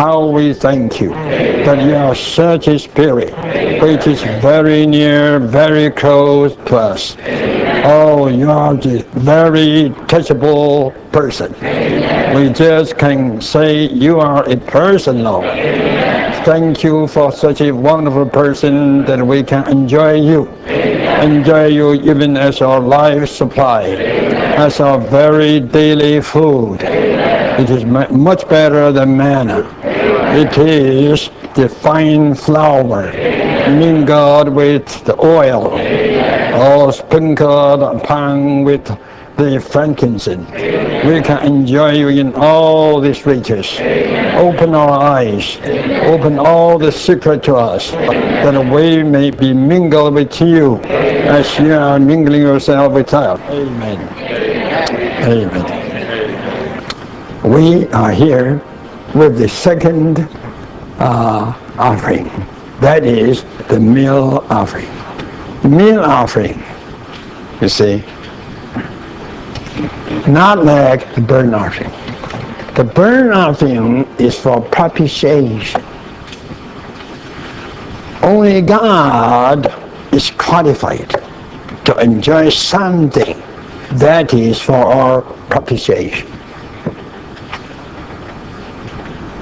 how we thank you that you are such a spirit which is very near, very close to us. Oh, you are the very touchable person. We just can say you are a person, Lord. Thank you for such a wonderful person that we can enjoy you even as our life supply, as our very daily food. It is much better than manna. It is the fine flour mingled with the oil, or sprinkled upon with the frankincense. We can enjoy you in all these riches. Open our eyes, open all the secret to us, that we may be mingled with you as you are mingling yourself with us. Amen. Amen. We are here with the second offering. That is the meal offering. Meal offering, you see, not like the burnt offering. The burnt offering is for propitiation. Only God is qualified to enjoy something that is for our propitiation.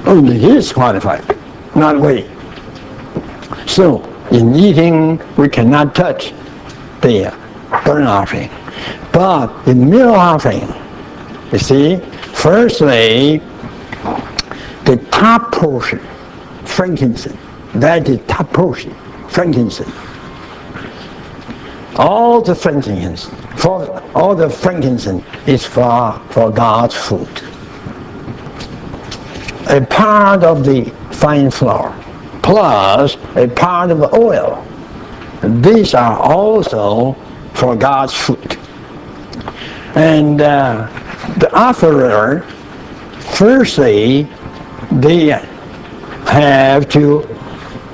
Only He is qualified, not we. So, in eating, we cannot touch the burnt offering. But the meal offering, you see, firstly, the top portion, frankincense, that is top portion, frankincense. All the frankincense is for God's food. A part of the fine flour, plus a part of the oil. These are also for God's food. And the offerer, firstly, they have to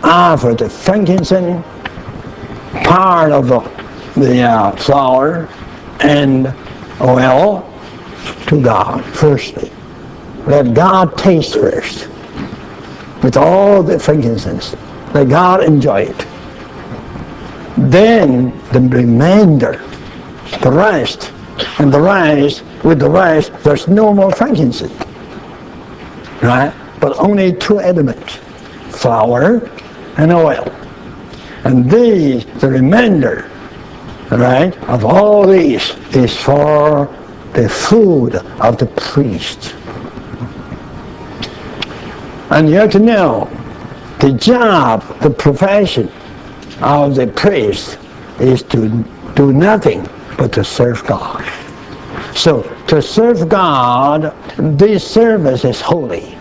offer the frankincense, part of the flour and oil to God, firstly. Let God taste first with all the frankincense. Let God enjoy it. Then the remainder, the rest, and the rice, with the rice, there's no more frankincense, right? But only two elements, flour and oil. And these, the remainder, right, of all these is for the food of the priest. And you have to know, the job, the profession of the priest is to do nothing but to serve God. So, to serve God, this service is holy.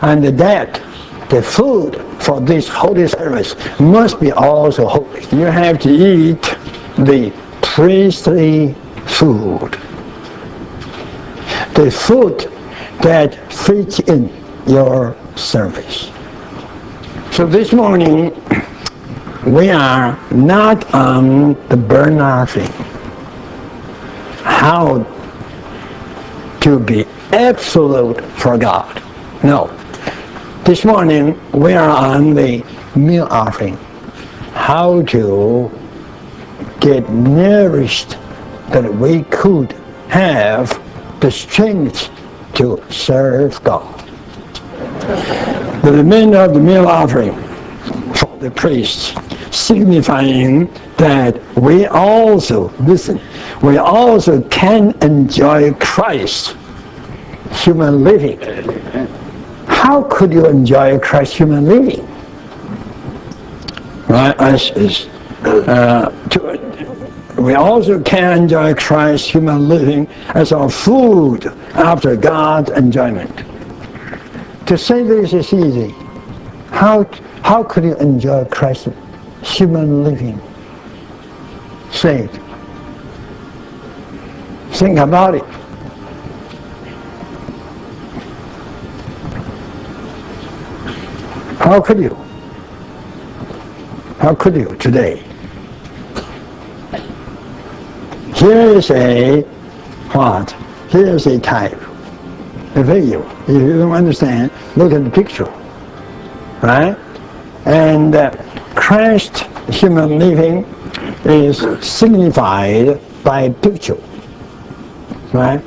And that the food for this holy service must be also holy. You have to eat the priestly food. The food that fits in your service. So this morning, we are not on the burnt offering. How to be absolute for God. No. This morning, we are on the meal offering. How to get nourished that we could have the strength to serve God. The remainder of the meal offering for the priests, signifying that we also, listen, we also can enjoy Christ's human living. How could you enjoy Christ's human living? Right? We also can enjoy Christ's human living as our food after God's enjoyment. To say this is easy. How could you enjoy Christ's human living? Say it. Think about it. How could you? How could you today? Here is a what? Here is a type. A video. If you don't understand, look at the picture. right? And Christ's human living is signified by picture, right?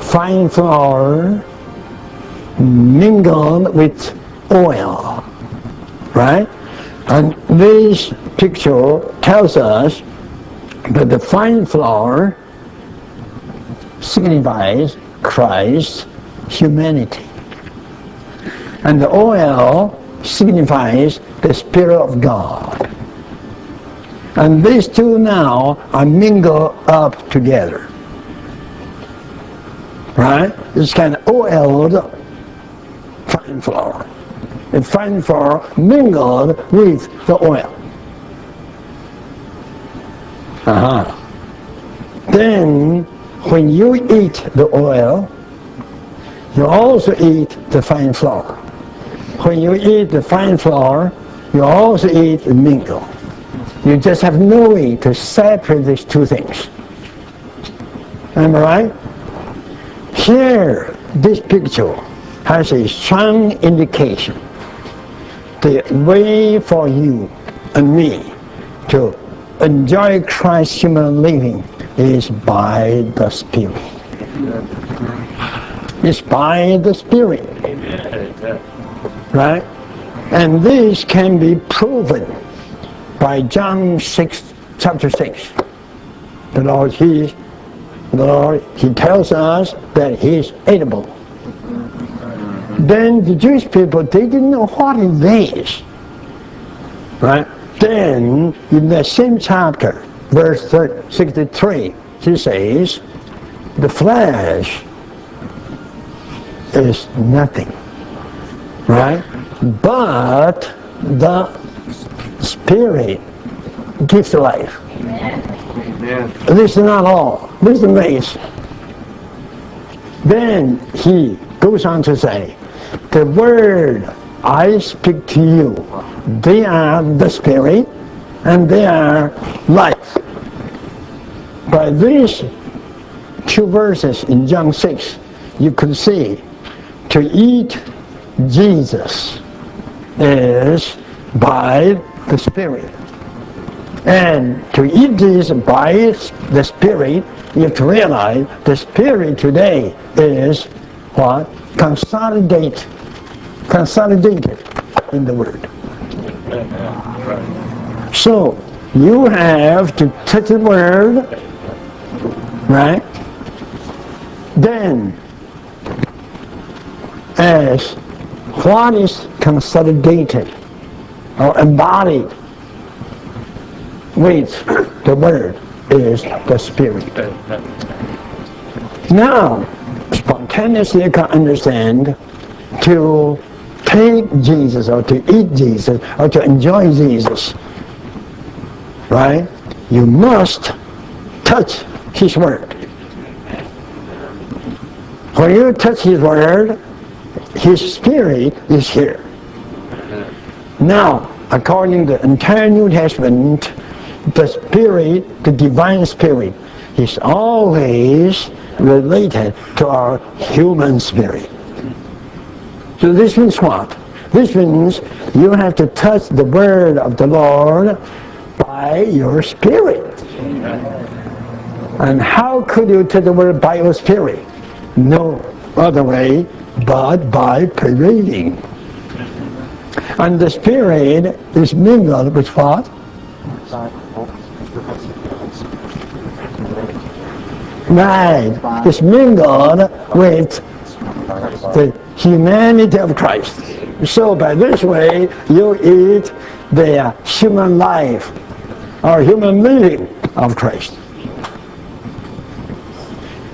Fine flour mingled with oil, right? And this picture tells us that the fine flour signifies Christ's humanity, and the oil signifies the Spirit of God. And these two now are mingled up together, right? It's kind of oiled fine flour. The fine flour mingled with the oil. Then, when you eat the oil, you also eat the fine flour. When you eat the fine flour, you also eat the mingle. You just have no way to separate these two things. Am I right? Here, this picture has a strong indication. The way for you and me to enjoy Christ's human living is by the Spirit. It's by the Spirit. Right? And this can be proven by John 6, chapter 6. The Lord, He tells us that He is edible. Then the Jewish people, they didn't know what it is. Right? Then, in the same chapter, verse 63, He says, the flesh is nothing. Right? But the Spirit gives life. Amen. This is not all. This is amazing. Then He goes on to say, the word I speak to you, they are the Spirit and they are life. By these two verses in John 6, you could see to eat Jesus is by the Spirit. And to eat this by the Spirit, you have to realize the Spirit today is what? Consolidated in the Word. So, you have to touch the Word, right? Then, as what is consolidated or embodied with the Word is the Spirit. Now, spontaneously you can understand to take Jesus or to eat Jesus or to enjoy Jesus, right? You must touch His Word. When you touch His Word, His Spirit is here. Now, according to the entire New Testament, the Spirit, the Divine Spirit, is always related to our human spirit. So this means what? This means you have to touch the Word of the Lord by your spirit. And how could you touch the Word by your spirit? No other way but by pervading. And the Spirit is mingled with what? Right. It's mingled with the humanity of Christ. So by this way, you eat the human life or human living of Christ.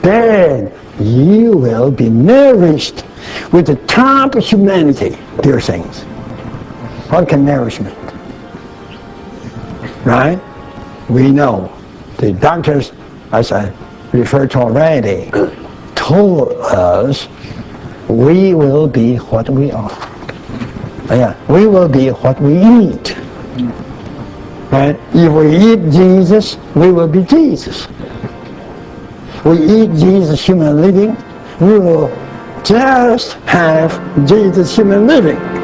Then you will be nourished with the top humanity, dear saints. What can nourishment? Right? We know the doctors, as I referred to already, told us we will be what we are. Yeah, we will be what we eat. Right? If we eat Jesus, we will be Jesus. We eat Jesus' human living, we will just have Jesus human living.